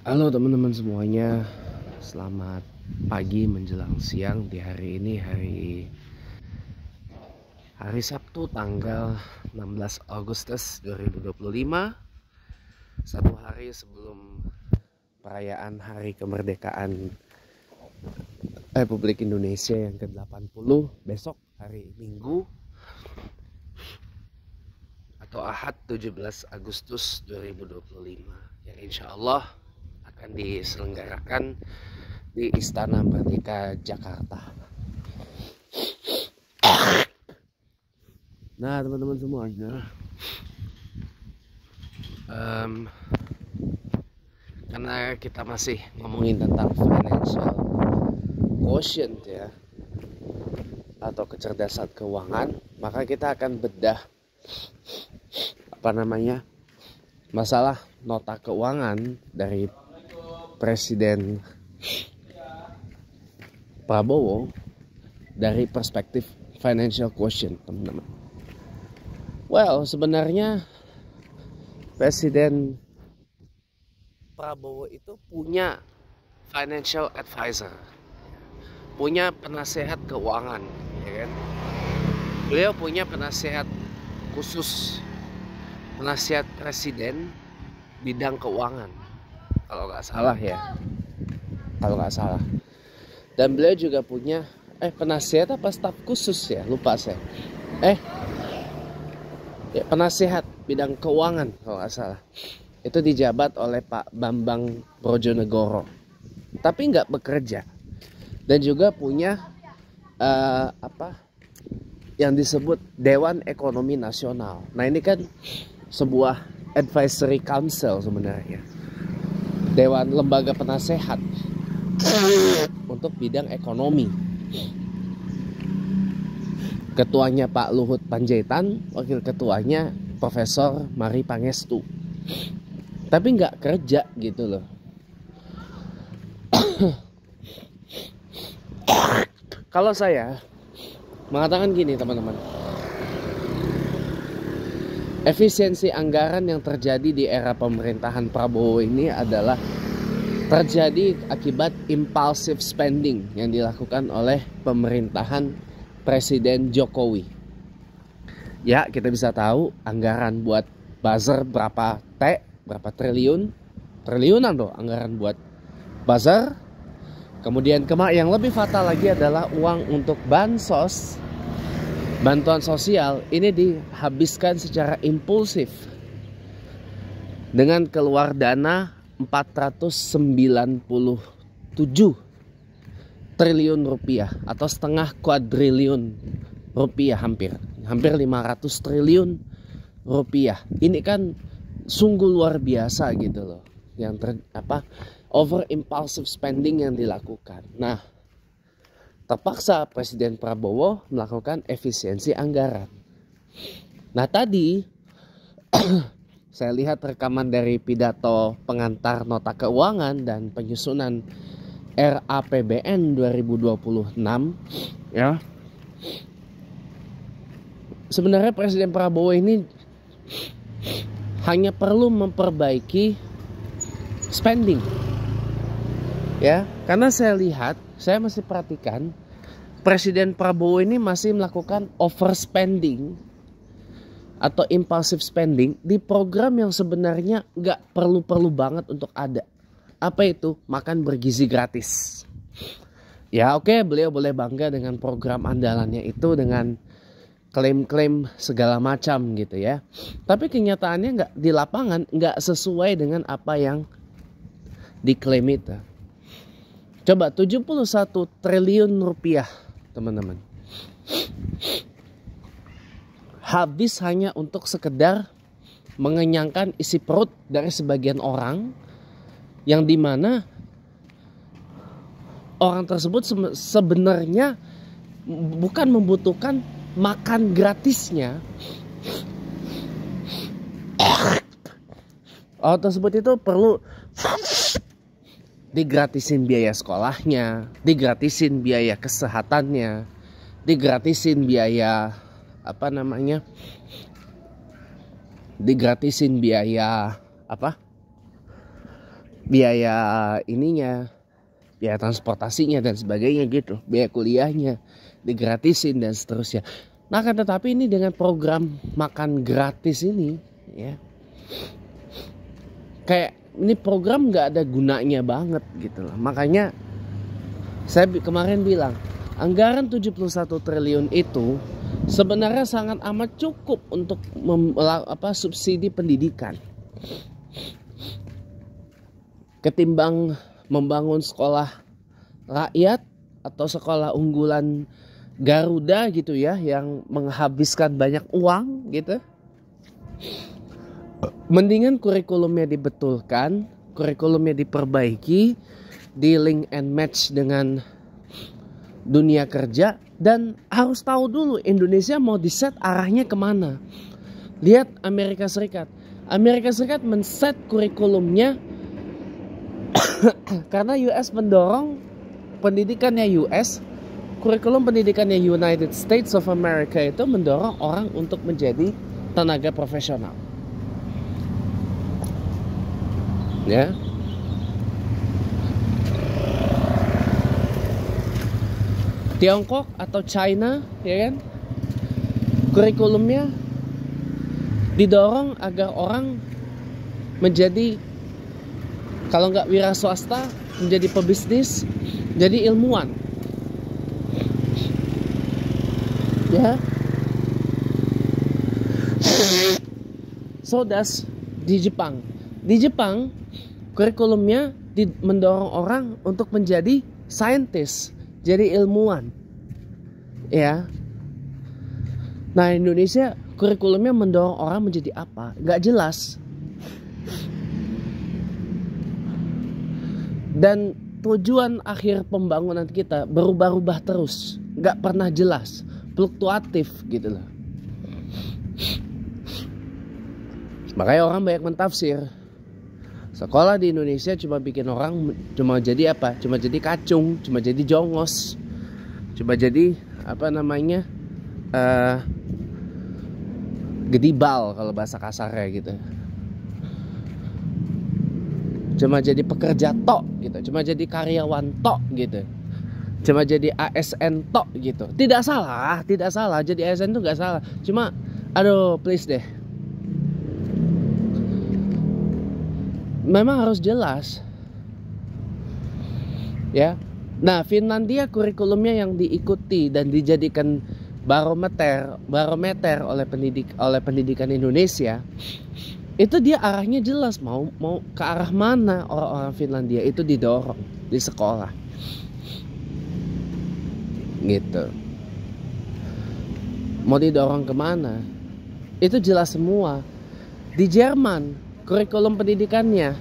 Halo teman-teman semuanya, selamat pagi menjelang siang di hari ini, hari Sabtu tanggal 16 Agustus 2025, satu hari sebelum perayaan Hari Kemerdekaan Republik Indonesia yang ke-80, besok hari Minggu atau Ahad 17 Agustus 2025 yang insya Allah akan diselenggarakan di Istana Merdeka Jakarta. Nah teman-teman semuanya, karena kita masih ngomongin tentang financial quotient ya, atau kecerdasan keuangan, maka kita akan bedah masalah nota keuangan dari Presiden Prabowo dari perspektif financial quotient, teman-teman. Well, sebenarnya Presiden Prabowo itu punya financial advisor, punya penasehat keuangan, ya kan? Beliau punya penasehat khusus, penasehat presiden bidang keuangan, kalau nggak salah. Dan beliau juga punya penasehat apa staf khusus ya, lupa saya. Penasehat bidang keuangan kalau nggak salah. Itu dijabat oleh Pak Bambang Brojonegoro, tapi nggak bekerja. Dan juga punya yang disebut Dewan Ekonomi Nasional. Nah ini kan sebuah advisory council sebenarnya, dewan lembaga penasehat untuk bidang ekonomi. Ketuanya Pak Luhut Panjaitan, wakil ketuanya Profesor Mari Pangestu. Tapi nggak kerja gitu loh. Kalau saya mengatakan gini teman-teman, efisiensi anggaran yang terjadi di era pemerintahan Prabowo ini adalah terjadi akibat impulsive spending yang dilakukan oleh pemerintahan Presiden Jokowi. Ya, kita bisa tahu anggaran buat buzzer berapa triliunan loh anggaran buat buzzer. Kemudian yang lebih fatal lagi adalah uang untuk bansos, bantuan sosial, ini dihabiskan secara impulsif dengan keluar dana 497 triliun rupiah atau setengah kuadriliun rupiah, hampir 500 triliun rupiah. Ini kan sungguh luar biasa gitu loh, yang over impulsive spending yang dilakukan. Nah, terpaksa Presiden Prabowo melakukan efisiensi anggaran. Nah tadi saya lihat rekaman dari pidato pengantar nota keuangan dan penyusunan RAPBN 2026 ya. Sebenarnya Presiden Prabowo ini hanya perlu memperbaiki spending ya, karena saya masih perhatikan Presiden Prabowo ini masih melakukan overspending atau impulsive spending di program yang sebenarnya nggak perlu banget untuk ada. Apa itu? Makan bergizi gratis. Ya oke, beliau boleh bangga dengan program andalannya itu, dengan klaim-klaim segala macam gitu ya. Tapi kenyataannya nggak di lapangan, nggak sesuai dengan apa yang diklaim itu. Coba 71 triliun rupiah teman-teman, habis hanya untuk sekedar mengenyangkan isi perut dari sebagian orang, yang dimana orang tersebut sebenarnya bukan membutuhkan makan gratisnya. Orang tersebut itu perlu digratisin biaya sekolahnya, digratisin biaya kesehatannya, digratisin biaya digratisin biaya biaya ininya, biaya transportasinya dan sebagainya gitu, biaya kuliahnya digratisin dan seterusnya. Nah kan tetapi ini dengan program makan gratis ini ya, kayak ini program nggak ada gunanya banget gitu loh. Makanya saya kemarin bilang anggaran 71 triliun itu sebenarnya sangat amat cukup untuk subsidi pendidikan. Ketimbang membangun sekolah rakyat atau sekolah unggulan Garuda gitu ya, yang menghabiskan banyak uang gitu. Mendingan kurikulumnya dibetulkan, kurikulumnya diperbaiki, di link and match dengan dunia kerja, dan harus tahu dulu Indonesia mau diset arahnya kemana. Lihat Amerika Serikat. Amerika Serikat men-set kurikulumnya karena US mendorong pendidikannya US, kurikulum pendidikannya United States of America itu mendorong orang untuk menjadi tenaga profesional. Ya. Tiongkok atau China, ya kan? Kurikulumnya didorong agar orang menjadi, kalau nggak wira swasta, menjadi pebisnis, jadi ilmuwan. Ya. So that's di Jepang. Di Jepang kurikulumnya mendorong orang untuk menjadi scientist, jadi ilmuwan. Ya. Nah, Indonesia kurikulumnya mendorong orang menjadi apa? Nggak jelas. Dan tujuan akhir pembangunan kita berubah-ubah terus, nggak pernah jelas, fluktuatif gitu loh. Makanya orang banyak mentafsir sekolah di Indonesia cuma bikin orang cuma jadi apa? Cuma jadi kacung, cuma jadi jongos, cuma jadi apa namanya gedibal kalau bahasa kasarnya gitu. Cuma jadi pekerja tok gitu, cuma jadi karyawan tok gitu, cuma jadi ASN tok gitu. Tidak salah, tidak salah. Jadi ASN itu nggak salah. Cuma, aduh, please deh. Memang harus jelas, ya. Nah, Finlandia kurikulumnya yang diikuti dan dijadikan barometer oleh pendidikan Indonesia. Itu dia arahnya jelas, mau ke arah mana orang-orang Finlandia itu didorong di sekolah. Gitu. Mau didorong kemana? Itu jelas semua. Di Jerman, kurikulum pendidikannya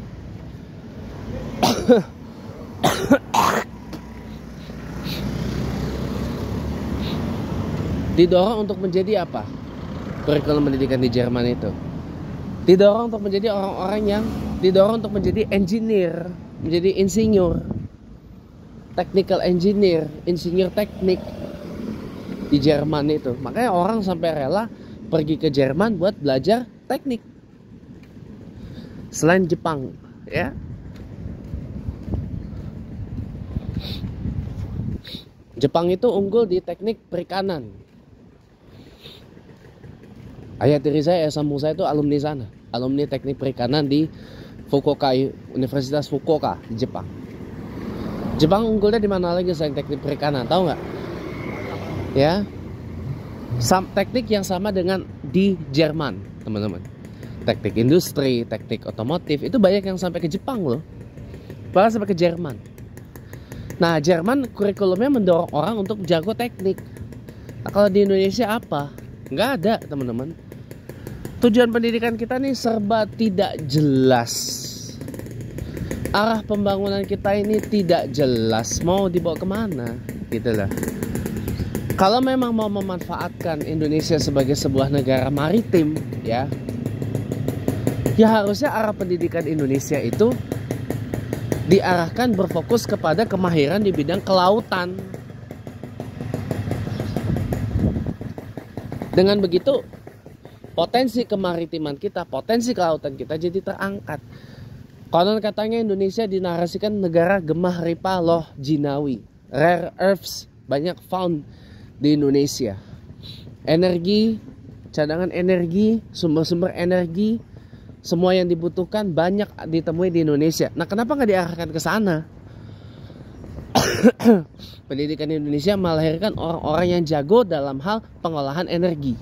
didorong untuk menjadi apa? Kurikulum pendidikan di Jerman itu didorong untuk menjadi orang-orang yang didorong untuk menjadi engineer, menjadi insinyur, technical engineer, insinyur teknik di Jerman itu. Makanya orang sampai rela pergi ke Jerman buat belajar teknik. Selain Jepang, ya. Jepang itu unggul di teknik perikanan. Ayah tiri saya, sambung saya itu alumni sana. Alumni teknik perikanan di Fukuoka, Universitas Fukuoka di Jepang. Jepang unggulnya di mana lagi selain teknik perikanan? Tahu nggak? Ya, teknik yang sama dengan di Jerman, teman-teman. Teknik industri, teknik otomotif itu banyak yang sampai ke Jepang loh. Bahkan sampai ke Jerman. Nah, Jerman kurikulumnya mendorong orang untuk jago teknik. Nah, kalau di Indonesia apa? Nggak ada, teman-teman. Tujuan pendidikan kita nih serba tidak jelas. Arah pembangunan kita ini tidak jelas. Mau dibawa kemana? Gitu lah. Kalau memang mau memanfaatkan Indonesia sebagai sebuah negara maritim, ya harusnya arah pendidikan Indonesia itu diarahkan berfokus kepada kemahiran di bidang kelautan. Dengan begitu, potensi kemaritiman kita, potensi kelautan kita jadi terangkat. Konon katanya Indonesia dinarasikan negara gemah ripah loh jinawi. Rare earths banyak found di Indonesia. Energi, cadangan energi, sumber-sumber energi, semua yang dibutuhkan banyak ditemui di Indonesia. Nah, kenapa nggak diarahkan ke sana? Pendidikan Indonesia melahirkan orang-orang yang jago dalam hal pengolahan energi,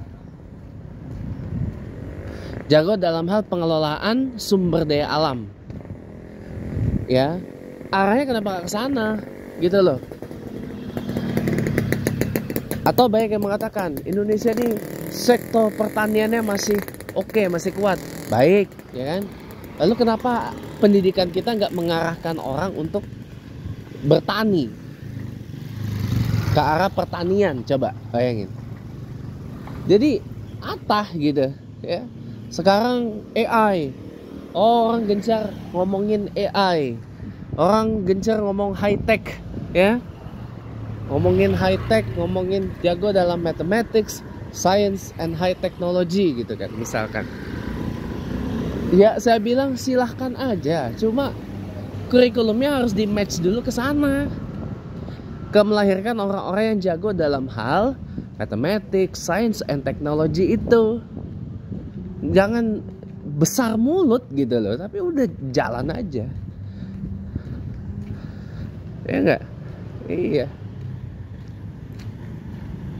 jago dalam hal pengelolaan sumber daya alam. Ya, arahnya kenapa nggak ke sana, gitu loh. Atau banyak yang mengatakan Indonesia ini sektor pertaniannya masih oke, masih kuat, baik, ya kan? Lalu kenapa pendidikan kita nggak mengarahkan orang untuk bertani ke arah pertanian? Coba bayangin. Jadi atah gitu, ya. Sekarang AI, orang gencar ngomongin AI, orang gencar ngomong high tech, ya. Ngomongin high tech, ngomongin jago dalam mathematics, science and high technology gitu kan, misalkan. Ya saya bilang silahkan aja, cuma kurikulumnya harus di match dulu ke sana, ke melahirkan orang-orang yang jago dalam hal mathematics, science and technology itu. Jangan besar mulut gitu loh, tapi udah jalan aja. Ya enggak? Iya.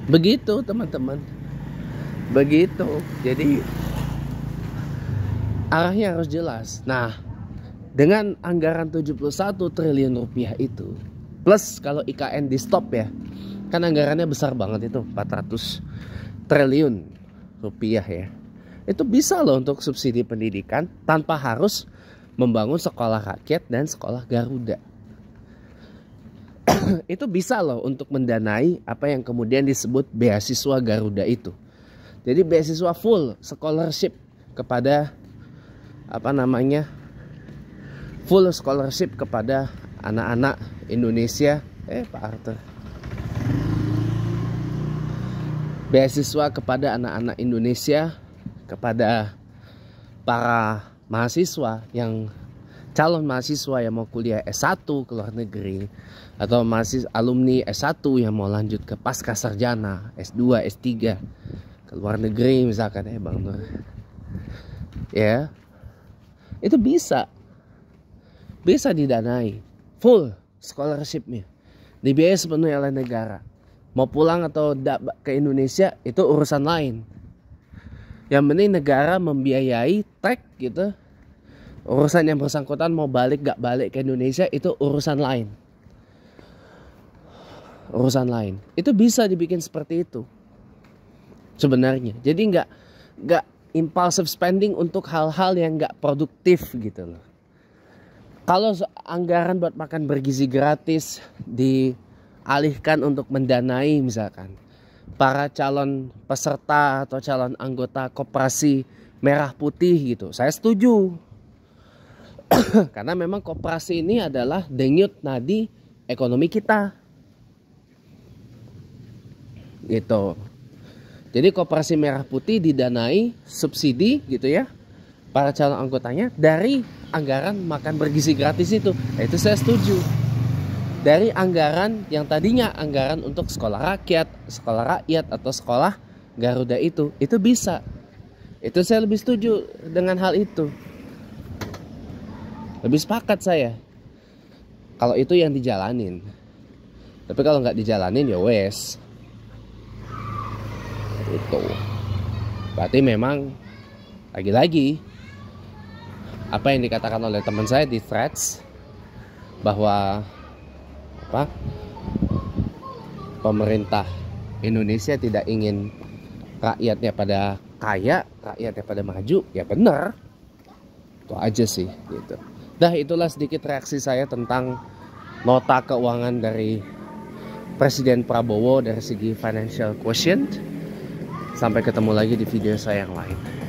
Begitu teman-teman. Begitu. Jadi arahnya harus jelas. Nah, dengan anggaran 71 triliun rupiah itu, plus kalau IKN di stop ya, kan anggarannya besar banget itu, 400 triliun rupiah ya. Itu bisa loh untuk subsidi pendidikan tanpa harus membangun sekolah rakyat dan sekolah Garuda. Itu bisa loh untuk mendanai apa yang kemudian disebut beasiswa Garuda itu. Jadi beasiswa full scholarship kepada full scholarship kepada anak-anak Indonesia. Pak Arthur. Beasiswa kepada anak-anak Indonesia, kepada para mahasiswa yang calon mahasiswa yang mau kuliah S1 ke luar negeri, atau alumni S1 yang mau lanjut ke pasca sarjana S2, S3 ke luar negeri misalkan, Bang Nur. Ya. Itu bisa didanai full scholarshipnya, dibiayai sepenuhnya oleh negara. Mau pulang atau ke Indonesia itu urusan lain. Yang penting negara membiayai tag gitu. Urusan yang bersangkutan mau balik gak balik ke Indonesia itu urusan lain. Urusan lain. Itu bisa dibikin seperti itu sebenarnya. Jadi gak impulsive spending untuk hal-hal yang gak produktif gitu loh. Kalau anggaran buat makan bergizi gratis dialihkan untuk mendanai misalkan para calon peserta atau calon anggota koperasi merah putih gitu, saya setuju. Karena memang koperasi ini adalah denyut nadi ekonomi kita gitu. Jadi koperasi merah putih didanai subsidi gitu ya, para calon anggotanya dari anggaran makan bergizi gratis itu. Nah, itu saya setuju. Dari anggaran yang tadinya anggaran untuk sekolah rakyat atau sekolah Garuda itu bisa. Itu saya lebih setuju dengan hal itu. Lebih sepakat saya kalau itu yang dijalanin. Tapi kalau nggak dijalanin ya wes. Itu berarti memang lagi-lagi apa yang dikatakan oleh teman saya di Threads, bahwa pemerintah Indonesia tidak ingin rakyatnya pada kaya, rakyatnya pada maju. Ya benar, itu aja sih gitu. Dah, itulah sedikit reaksi saya tentang nota keuangan dari Presiden Prabowo dari segi financial quotient. Sampai ketemu lagi di video saya yang lain.